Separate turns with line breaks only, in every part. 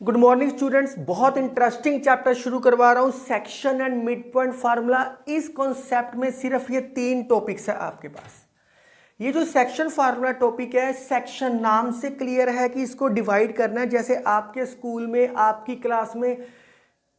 Good morning students, बहुत interesting chapter शुरू करवा रहा हूँ। Section and mid point formula. इस कॉन्सेप्ट में सिर्फ ये 3 टॉपिक्स है आपके पास। ये जो सेक्शन फार्मूला टॉपिक है, सेक्शन नाम से क्लियर है कि इसको डिवाइड करना है। जैसे आपके स्कूल में आपकी क्लास में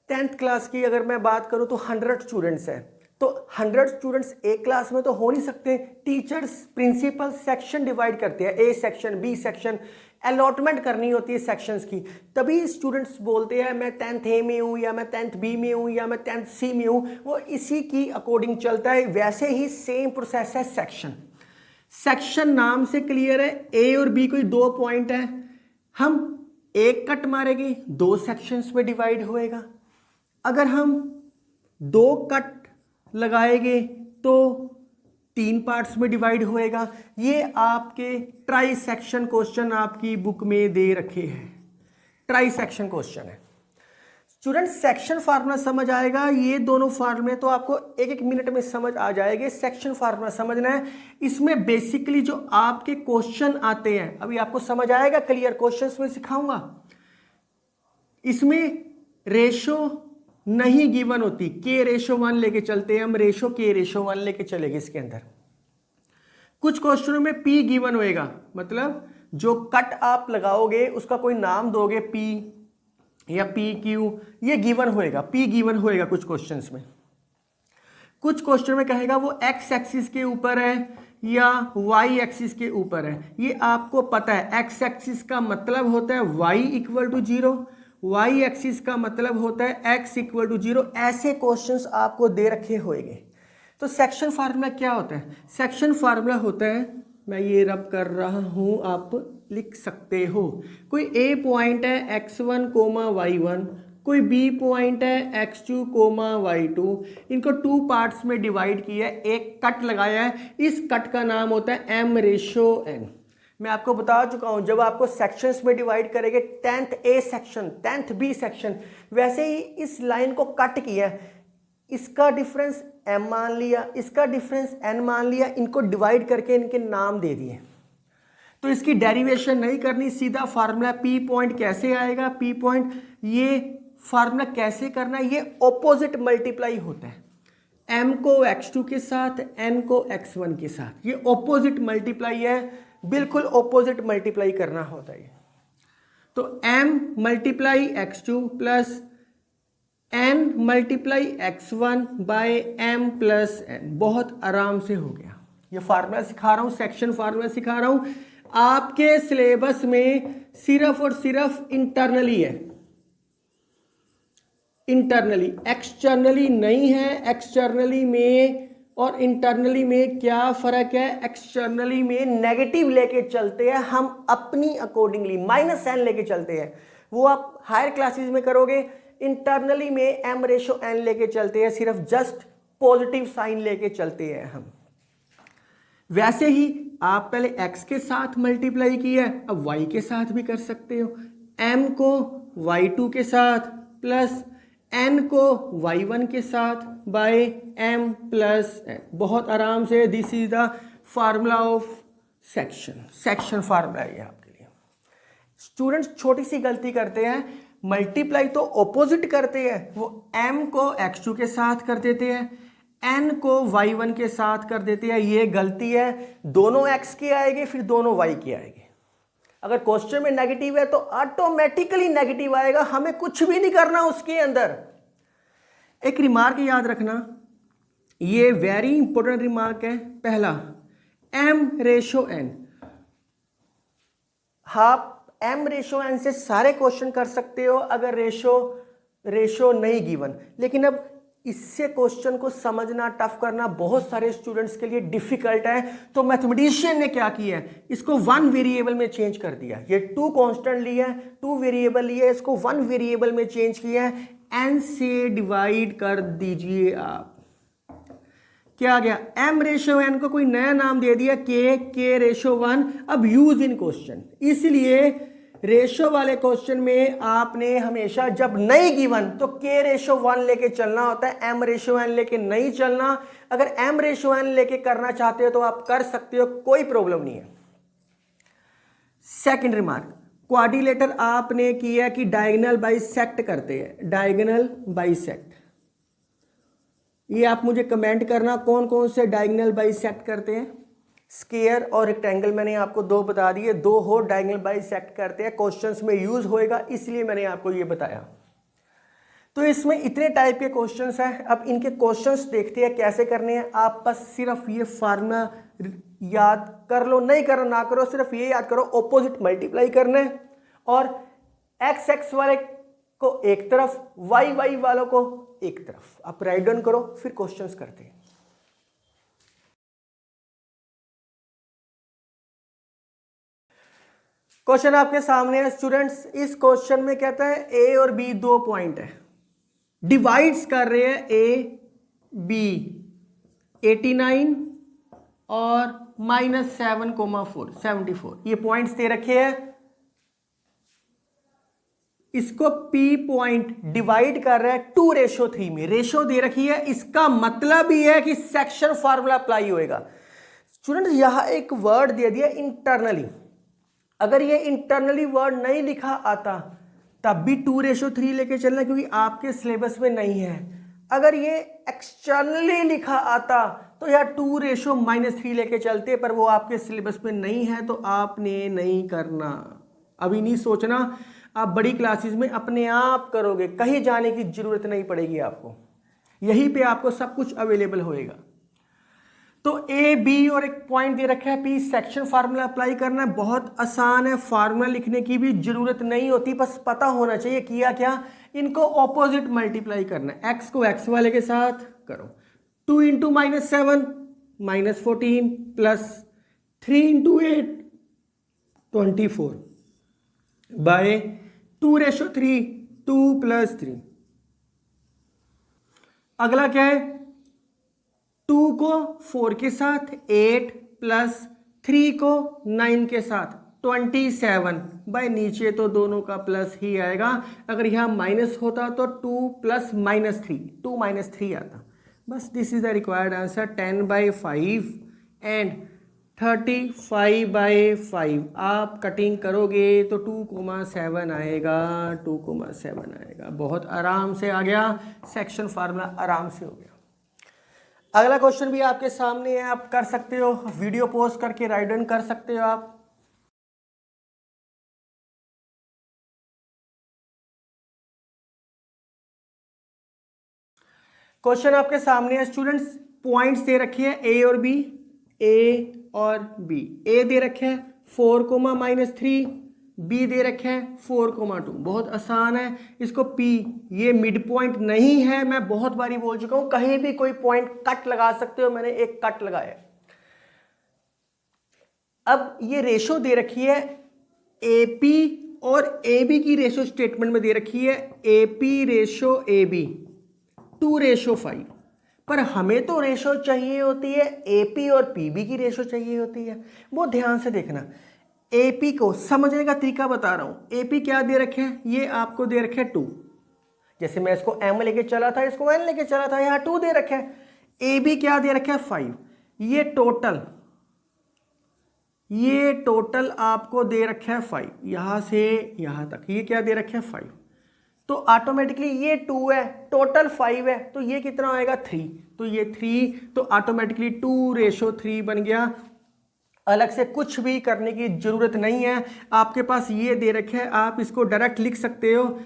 10th क्लास की अगर मैं बात करूं तो 100 स्टूडेंट्स हैं, तो 100 स्टूडेंट्स एक क्लास में तो हो नहीं सकते। टीचर्स प्रिंसिपल सेक्शन डिवाइड करते हैं, A section, B section, allotment करनी होती है सेक्शंस की। तभी स्टूडेंट्स बोलते हैं मैं 10th ए में हूँ, या मैं 10th बी में हूँ, या मैं 10th सी में हूँ। वो इसी की अकॉर्डिंग चलता है। वैसे ही सेम प्रोसेस है सेक्शन। सेक्शन नाम से क्लियर है, ए और बी कोई 2 पॉइंट है, हम एक कट मारेंगे 2 सेक्शंस में डिवाइड होएगा। अगर हम 2 कट लगाएंगे तो 3 पार्ट्स में डिवाइड होएगा। ये आपके ट्राई सेक्शन क्वेश्चन आपकी बुक में दे रखे हैं। ट्राई सेक्शन क्वेश्चन है स्टूडेंट। सेक्शन फार्मूला समझ आएगा। ये दोनों फार्मूले तो आपको एक एक मिनट में समझ आ जाएंगे। सेक्शन फार्मूला समझना है। इसमें बेसिकली जो आपके क्वेश्चन आते हैं, अभी आपको समझ आएगा क्लियर। क्वेश्चंस में सिखाऊंगा। इसमें रेशो नहीं गिवन होती, k/1 लेके चलते हैं हम, रेशो k/1 लेके चलेंगे। इसके अंदर कुछ क्वेश्चनों में p गिवन होएगा, मतलब जो कट आप लगाओगे उसका कोई नाम दोगे, p या PQ, ये गिवन होएगा, p गिवन होएगा कुछ क्वेश्चंस में। कुछ क्वेश्चन में कहेगा वो x एक्सिस के ऊपर है या y एक्सिस के ऊपर है। ये आपको पता है, x एक्सिस का मतलब होता है y = 0, y एक्सिस का मतलब होता है x = 0। ऐसे क्वेश्चंस आपको दे रखे होंगे। तो सेक्शन फार्मूला क्या होता है? सेक्शन फार्मूला होता है, मैं ये रब कर रहा हूं, आप लिख सकते हो। कोई a पॉइंट है x1, y1, कोई b पॉइंट है x2, y2। इनको 2 पार्ट्स में डिवाइड किया है, एक कट लगाया है। इस कट का नाम होता है m/n। मैं आपको बता चुका हूं, जब आपको सेक्शंस में डिवाइड करेंगे, 10th A section, 10th B section, वैसे ही इस लाइन को कट किया, इसका डिफरेंस m मान लिया, इसका डिफरेंस n मान लिया, इनको डिवाइड करके इनके नाम दे दिए। तो इसकी डेरिवेशन नहीं करनी, सीधा फार्मूला p पॉइंट कैसे आएगा, p पॉइंट, ये फार्मूला कैसे करना है, ये ऑपोजिट मल्टीप्लाई होता है। m को x2 के साथ, n को x1 के साथ, ये ऑपोजिट मल्टीप्लाई है, बिल्कुल ऑपोजिट मल्टीप्लाई करना होता है। तो m × x2 plus n × x1 by m + n, बहुत आराम से हो गया। ये फार्मूला सिखा रहा हूं, सेक्शन फार्मूला सिखा रहा हूं। आपके सिलेबस में सिर्फ और सिर्फ इंटरनली है, इंटरनली, एक्सटर्नली नहीं है। एक्सटर्नली में और इंटरनली में क्या फर्क है? एक्सटर्नली में नेगेटिव लेके चलते हैं हम अपनी अकॉर्डिंगली, -n लेके चलते हैं। वो आप हायर क्लासेस में करोगे। इंटरनली में m/n लेके चलते हैं, सिर्फ जस्ट पॉजिटिव साइन लेके चलते हैं हम। वैसे ही आप पहले x के साथ मल्टीप्लाई किया है, अब y के साथ भी कर सकते हो। m को y2 के साथ प्लस n को y1 के साथ बाय m + n, बहुत आराम से। This is the formula of section. Section formula है आपके लिए। स्टूडेंट्स छोटी सी गलती करते हैं, मल्टीप्लाई तो ऑपोजिट करते हैं। वो m को x2 के साथ कर देते हैं, n को y1 के साथ कर देते हैं। ये गलती है। दोनों x के आएंगे, फिर दोनों y के आएंगे। अगर क्वेश्चन में नेगेटिव है तो ऑटोमेटिकली नेगेटिव आएगा, हमें कुछ भी नहीं करना उसके अंदर। एक रिमार्क याद रखना, ये वेरी इंपॉर्टेंट रिमार्क है। पहला, m/n, आप m/n से सारे क्वेश्चन कर सकते हो अगर रेशो नहीं गिवन। लेकिन अब इससे क्वेश्चन को समझना, टफ करना बहुत सारे स्टूडेंट्स के लिए डिफिकल्ट है। तो मैथमेटिशियन ने क्या किया है, इसको 1 वेरिएबल में चेंज कर दिया। ये 2 कांस्टेंट लिया है, 2 वेरिएबल लिया है, इसको 1 वेरिएबल में चेंज किया है। n से डिवाइड कर दीजिए आप। क्या आ गया? m/n को कोई नया नाम दे दिया, k/1। अब यूज इन क्वेश्चन, इसलिए रेशो वाले क्वेश्चन में आपने हमेशा जब नहीं गिवन तो k/1 लेके चलना होता है, m/n लेके नहीं चलना। अगर m/n लेके करना चाहते हो तो आप कर सकते हो, कोई प्रॉब्लम नहीं है। सेकंड रिमार्क, क्वाड्रिलेटर आपने किया कि डायगोनल बाइसेक्ट करते हैं, डायगोनल बाइसेक्ट। ये आप मुझे कमेंट करना कौन कौन से डायगोनल बाइसेक्ट करते हैं। स्क्वायर और रेक्टेंगल मैंने आपको दो बता दिए, दो हो डायगोनल बाइसेक्ट करते हैं, क्वेश्चंस में यूज होएगा इसलिए मैंने आपको ये बताया। तो इसमें इतने टाइप के क्वेश्चंस हैं। अब इनके क्वेश्चंस देखते हैं कैसे करने हैं। आप बस सिर्फ ये फार्मूला याद कर लो, नहीं करो ना करो, सिर्फ ये याद करो ऑपोजिट मल्टीप्लाई करना है और एक्स एक्स वाले को एक तरफ, वाई वाई वालों को एक तरफ। आप राइट डाउन करो फिर क्वेश्चंस करते हैं। क्वेश्चन आपके सामने है स्टूडेंट्स। इस क्वेश्चन में कहता है ए और बी दो पॉइंट है, डिवाइड्स कर रहे हैं ए बी 89 और -7,4 74। ये पॉइंट्स दे रखे हैं। इसको P पॉइंट डिवाइड कर रहा है 2:3 में, रेशो दे रखी है। इसका मतलब ही है कि सेक्शन फार्मूला अप्लाई होएगा। स्टूडेंट्स यहां एक वर्ड दे दिया इंटरनली, अगर ये इंटरनली वर्ड नहीं लिखा आता तब भी 2:3 लेके चलना, क्योंकि आपके सिलेबस में नहीं है। अगर ये एक्सटर्नली लिखा आता तो यार 2:-3 लेके चलते, पर वो आपके सिलेबस में नहीं है तो आपने नहीं करना। अभी नहीं सोचना, आप बड़ी क्लासेस में अपने आप करोगे, कहीं जाने की जरूरत नहीं पड़ेगी आपको, यहीं पे आपको सब कुछ अवेलेबल होएगा। तो ए बी और एक पॉइंट दे रखा है P, सेक्शन फार्मूला अप्लाई करना है, बहुत आसान है, फार्मूला लिखने की भी जरूरत नहीं होती, बस पता होना चाहिए किया क्या, इनको ऑपोजिट मल्टीप्लाई करना है। एक्स को एक्स वाले के साथ करो, 2 × -7 -14 प्लस 3 × 8 24 बाय 2:3 2 + 3। अगला क्या है, 2 को 4 के साथ, 8 प्लस 3 को 9 के साथ 27 बाय नीचे तो दोनों का प्लस ही आएगा। अगर यहाँ माइनस होता तो 2 + -3 2 - 3 आता। बस this is the required answer. 10/5 and 35/5 आप कटिंग करोगे तो 2,7 आएगा, 2,7 आएगा। बहुत आराम से आ गया, सेक्शन फार्मूला आराम से हो गया। अगला क्वेश्चन भी आपके सामने है, आप कर सकते हो, वीडियो पॉज करके राइट डाउन कर सकते हो आप। क्वेश्चन आपके सामने है स्टूडेंट्स, पॉइंट्स दे रखे हैं ए और बी, ए और बी। ए दे रखे हैं 4,-3, बी दे रखे हैं 4,2। बहुत आसान है। इसको P, ये मिड पॉइंट नहीं है, मैं बहुत बारी बोल चुका हूं, कहीं भी कोई पॉइंट कट लगा सकते हो, मैंने एक कट लगाया। अब ये रेशो दे रखी है AP और AB की रेशो स्टेटमेंट में दे रखी है AP रेशो AB 2:5, पर हमें तो रेशो चाहिए होती है AP और PB की रेशो चाहिए होती है। वो ध्यान से देखना, AP को समझने का तरीका बता रहा हूं। AP क्या दे रखे हैं, ये आपको दे रखे हैं 2, जैसे मैं इसको M लेके चला था, इसको N लेके चला था, यहाँ 2 दे रखे हैं। AB क्या दे रखे हैं 5, ये टोटल आपको दे रखे हैं 5, यहां से यहां तक ये क्या दे रखे हैं 5, तो ऑटोमेटिकली ये 2 है, टोटल 5 है, तो ये कितना आएगा 3, तो ये 3, तो ऑटोमेटिकली 2:3 बन गया। अलग से कुछ भी करने की जरूरत नहीं है, आपके पास ये दे रखे है, आप इसको डायरेक्ट लिख सकते हो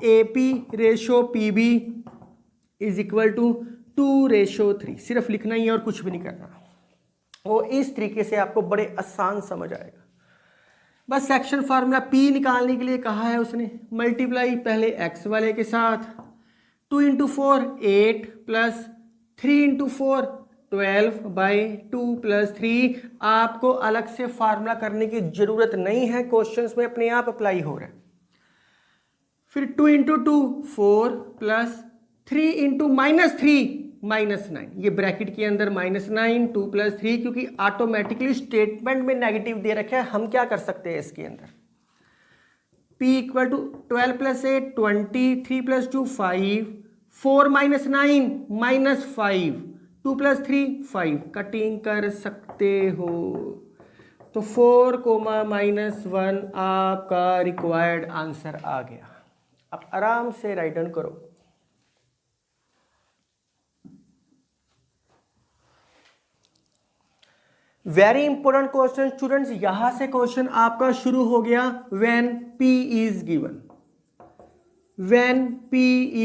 AP ratio PB is equal to 2:3, सिर्फ लिखना ही है और कुछ भी नहीं करना। वो इस तरीके से आपको बड़े आसान समझ आएगा। बस सेक्शन फार्मूला P निकालने के लिए कहा है उसने, मल्टीप्लाई पहले x वाले के साथ, 2 × 4 8 प्लस 3 × 4 12 बाई 2 + 3। आपको अलग से फार्मूला करने की जरूरत नहीं है, क्वेश्चंस में अपने आप अप्लाई हो रहा है। फिर 2 × 2 4 प्लस 3 × -3 -9, ये ब्रैकेट के अंदर -9 2 + 3, क्योंकि ऑटोमेटिकली स्टेटमेंट में नेगेटिव दे रखा है। हम क्या कर सकते हैं इसके अंदर, P = 12 + 8 20 3 + 2 5 4 - 9 -5 2 + 3 5, कटिंग कर सकते हो। तो 4 कोमा -1 आपका रिक्वायर्ड आंसर आ गया। अब आराम से राइट डाउन करो। वेरी इंपॉर्टेंट क्वेश्चन स्टूडेंट्स, यहां से क्वेश्चन आपका शुरू हो गया। When P is given, when P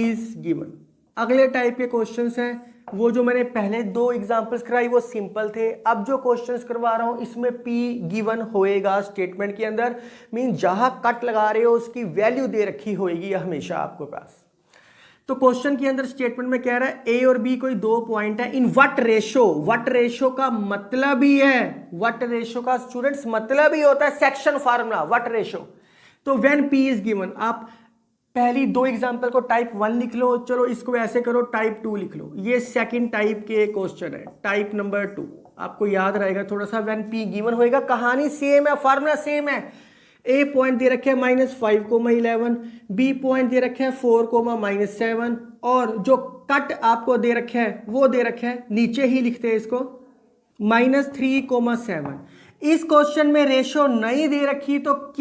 is given. अगले टाइप के क्वेश्चंस हैं, वो जो मैंने पहले 2 एग्जांपल्स कराई वो सिंपल थे। अब जो क्वेश्चंस करवा रहा हूं इसमें P गिवन होएगा स्टेटमेंट के अंदर, मीन जहां कट लगा रहे हो उसकी वैल्यू दे रखी होएगी हमेशा आपके पास। तो क्वेश्चन के अंदर स्टेटमेंट में कह रहा है ए और बी कोई 2 पॉइंट है, in what ratio. What ratio का मतलब ही है, व्हाट रेशो का स्टूडेंट्स मतलब ही होता है सेक्शन फार्मूला, व्हाट रेशो। तो व्हेन P इज गिवन, आप पहली 2 एग्जांपल को टाइप 1 लिख लो, चलो इसको ऐसे करो टाइप 2 लिख लो। ये सेकंड टाइप के क्वेश्चन है, टाइप नंबर 2। आपको याद रहेगा थोड़ा सा, व्हेन P गिवन होएगा, कहानी सेम है, फार्मूला सेम है। ए पॉइंट दे रखे है -5 कोमा 11, बी पॉइंट दे रखे है 4 कोमा -7, और जो कट आपको दे रखे है वो दे रखे है, नीचे ही लिखते हैं इसको, -3 कोमा 7। इस क्वेश्चन में रेशो नहीं दे रखी तो K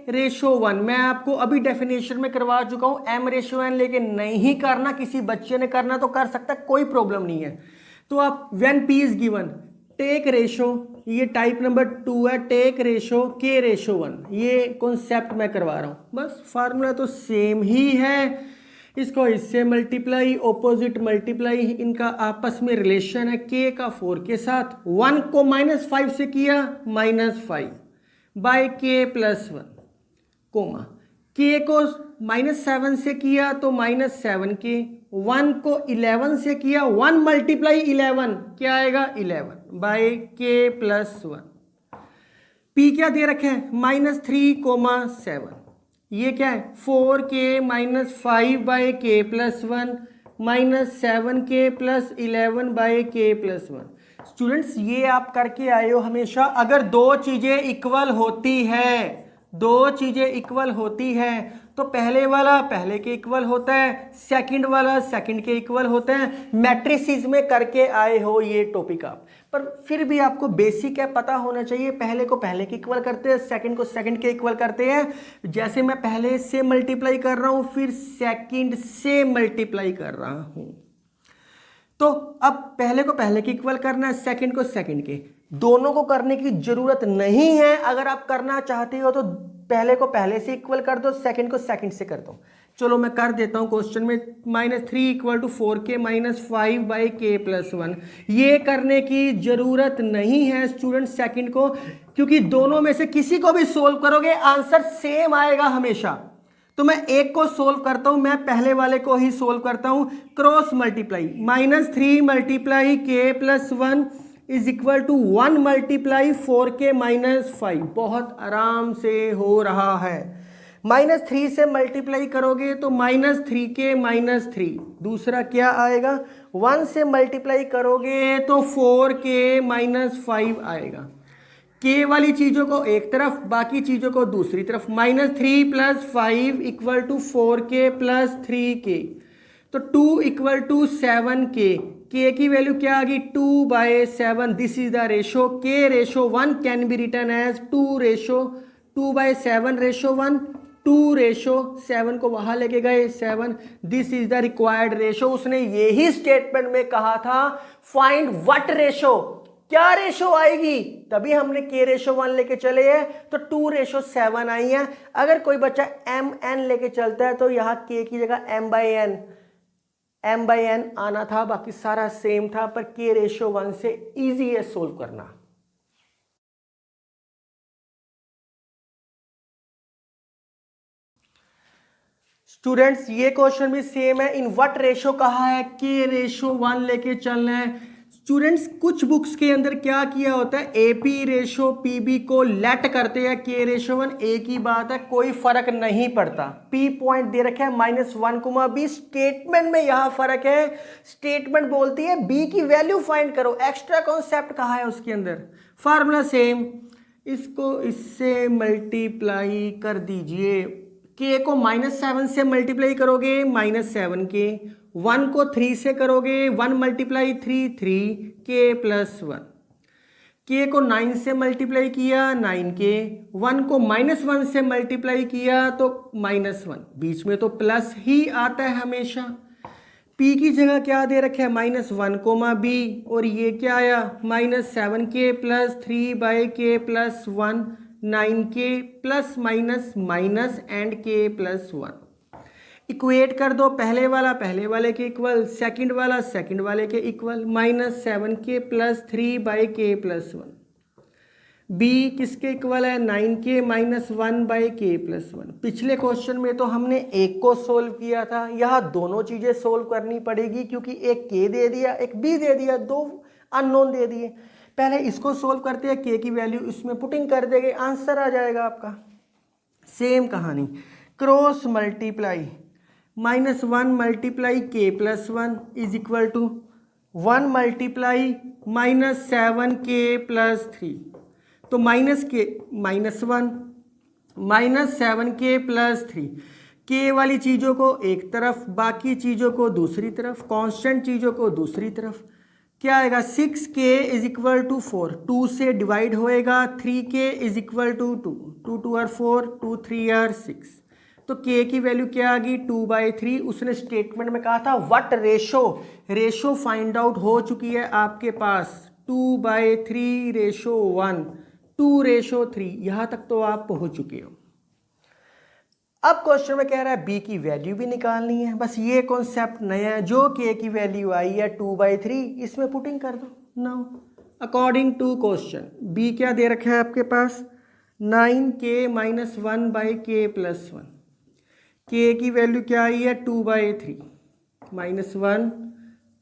रेशो 1, मैं आपको अभी डेफिनेशन में करवा चुका हूं, M रेशो N, लेकिन नहीं करना, किसी बच्चे ने करना तो कर सकता है, कोई प्रॉब्लम नहीं है। तो आप when P is given, take ratio, ये टाइप नंबर 2 है, टेक रेशो K रेशो 1, ये कॉन्सेप्ट मैं करवा रहा हूं। बस फार्मूला तो सेम ही है, इसको इससे मल्टीप्लाई, ऑपोजिट मल्टीप्लाई, इनका आपस में रिलेशन है K का 4 के साथ। 1 को -5 से किया, -5 बाय K + 1 कोमा, K को -7 से किया तो -7K, 1 को 11 से किया, 1 × 11 क्या आएगा, 11 बाय K + 1। P क्या दे रखे हैं, -3 कोमा 7, ये क्या है 4K - 5 by K + 1 -7K + 11 by K + 1। Students ये आप करके आए हो हमेशा, अगर 2 चीजें इक्वल होती है, 2 चीजें इक्वल होती है तो पहले वाला पहले के इक्वल होता है, सेकंड वाला सेकंड के इक्वल होता है। मैट्रिसेस में करके आए हो ये टॉपिक आप, पर फिर भी आपको बेसिक है, पता होना चाहिए। पहले को पहले के इक्वल करते हैं, सेकंड को सेकंड के इक्वल करते हैं। जैसे मैं पहले से मल्टीप्लाई कर रहा हूं, फिर सेकंड से मल्टीप्लाई कर रहा हूं, तो अब पहले को पहले के इक्वल करना है, सेकंड को सेकंड के। दोनों को करने की जरूरत नहीं है, अगर आप करना चाहते हो तो पहले को पहले से इक्वल कर दो, सेकंड को सेकंड से कर दो। चलो मैं कर देता हूं क्वेश्चन में, -3 = 4K - 5 बाय K + 1। ये करने की जरूरत नहीं है स्टूडेंट सेकंड को, क्योंकि दोनों में से किसी को भी सोल्व करोगे आंसर सेम आएगा हमेशा। तो मैं एक को सोल्व करता हूं, मैं पहले वाले को ही सोल्व करता हूं, क्रॉस मल्टीप्लाई, -3 × K + 1 = 1 × 4K - 5। बहुत आराम से हो रहा है। -3 से मल्टीप्लाई करोगे तो -3K - 3, दूसरा क्या आएगा, 1 से मल्टीप्लाई करोगे तो 4K - 5 आएगा। K वाली चीजों को एक तरफ, बाकी चीजों को दूसरी तरफ। -3 + 5 = 4K + 3K, तो 2 = 7K। K की वैल्यू क्या आ गई, 2/7। This is the ratio. K ratio 1 can be written as 2/7 ratio 1, 2/7 को वहां लेके गए 7। This is the required ratio. उसने यही स्टेटमेंट में कहा था, फाइंड व्हाट रेशो, क्या रेशो आएगी, तभी हमने K रेशो 1 लेके चले हैं तो 2/7 आई है। अगर कोई बच्चा MN लेके चलता है तो यहां K की जगह M/N आना था, बाकी सारा सेम था, पर K रेशो 1 से इजी है सोल्व करना। स्टूडेंट्स ये क्वेश्चन भी सेम है, इन व्हाट रेशो कहा है, K रेशो 1 लेके चलना है। स्टूडेंट्स कुछ बुक्स के अंदर क्या किया होता है, AP रेशो PB को लेट करते हैं K रेशो 1, एक ही बात है, कोई फर्क नहीं पड़ता। P पॉइंट दे रखे है -1, B, स्टेटमेंट में यहां फर्क है। स्टेटमेंट बोलती है B की वैल्यू फाइंड करो, एक्स्ट्रा कॉन्सेप्ट कहा है उसके अंदर, फार्मूला सेम, इसको इससे मल्टीप्लाई कर दीजिए। K को -7 से मल्टीप्लाई करोगे -7K, 1 को 3 से करोगे 1 × 3 3K + 1। के को 9 से मल्टीप्लाई किया 9k, 1 को -1 से मल्टीप्लाई किया तो -1, बीच में तो प्लस ही आता है हमेशा। p की जगह क्या दे रखे है -1, b, और ये क्या आया -7k plus 3/k plus 1, 9k plus minus minus and k plus 1। Equate कर दो, पहले वाला पहले वाले के इक्वल, सेकंड वाला सेकंड वाले के equal, -7k plus 3/k plus 1। b किसके इक्वल है 9k माइनस 1/k प्लस 1। पिछले क्वेश्चन में तो हमने एक को सोल्व किया था, यहाँ दोनों चीजें सोल्व करनी पड़ेगी क्योंकि एक k दे दिया एक b दे दिया, दो अननोन दे दिए। पहले इसको सोल्व करते हैं, k की वैल्यू इसमें पुटिंग कर देंगे, आंसर आ जाएगा आपका। सेम कहानी, cross multiply, -1 multiply k plus 1 is equal to 1 multiply -7k plus 3, तो -1 -7k प्लस 3। k वाली चीज़ों को एक तरफ, बाकी चीज़ों को दूसरी तरफ, कांस्टेंट चीज़ों को दूसरी तरफ। क्या आएगा 6k इज इक्वल टू 4, 2 से डिवाइड होएगा, 3k is equal to 2, 2 2 or 4, 2 3 or 6। तो k की वैल्यू क्या आ गई 2/3। उसने स्टेटमेंट में कहा था व्हाट रेशो फाइंड आउट हो चुकी है आपके पास, 2/3 रेशो 1, 2/3, यहां तक तो आप पहुंच चुके हो। अब क्वेश्चन में कह रहा है b की वैल्यू भी निकालनी है, बस ये कॉन्सेप्ट नया है। जो k की वैल्यू आई है 2/3, इसमें पुटिंग कर दो। Now according to question b क्या दे रखा है आपके पास 9k minus 1/k plus 1। k की वैल्यू क्या आई है 2/3, -1,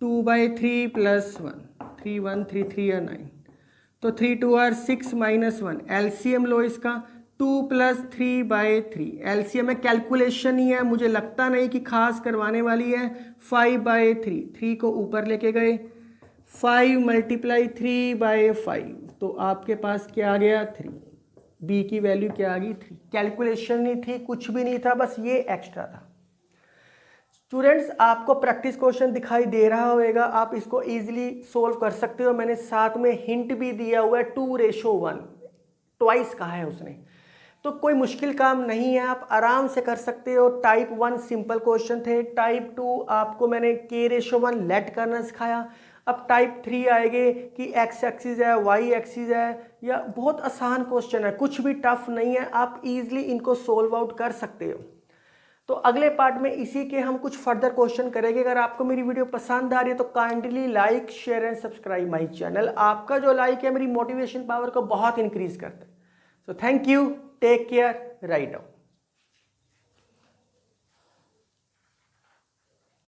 2/3 प्लस 1, 3 1 3 3 या 9, तो 3 2 आर 6 -1। एलसीएम लो इसका, 2 प्लस 3/3। एलसीएम में कैलकुलेशन ही है, मुझे लगता नहीं कि खास करवाने वाली है। 5/3, 3 को ऊपर लेके गए, 5 मल्टीप्लाई 3/5, तो आपके पास क्या आ गया 3। बी की वैल्यू क्या आ गई 3। कैलकुलेशन नहीं थी, कुछ भी नहीं था, बस ये एक्स्ट्रा था। स्टूडेंट्स, आपको प्रैक्टिस क्वेश्चन दिखाई दे रहा होगा, आप इसको इजीली सोल्व कर सकते हो। मैंने साथ में हिंट भी दिया हुआ है, 2/1, ट्वाइस कहा है उसने, तो कोई मुश्किल काम नहीं है, आप आराम से कर सकते हो। टाइप 1 सिंपल क्वेश्चन थे, टाइप 2 आपको मैंने k/1 लेट करना सिखाया। अब टाइप 3 आएंगे कि x एक्सिस है, y एक्सिस है, या बहुत आसान क्वेश्चन है, कुछ भी टफ नहीं है, आप इजीली इनको सोल्व आउट कर सकते हो। तो अगले पार्ट में इसी के हम कुछ फर्दर क्वेश्चन करेंगे। अगर आपको मेरी वीडियो पसंद आ रही है तो kindly like share and subscribe my channel. आपका जो लाइक है मेरी मोटिवेशन पावर को बहुत इंक्रीज करता है। So thank you, take care, right out.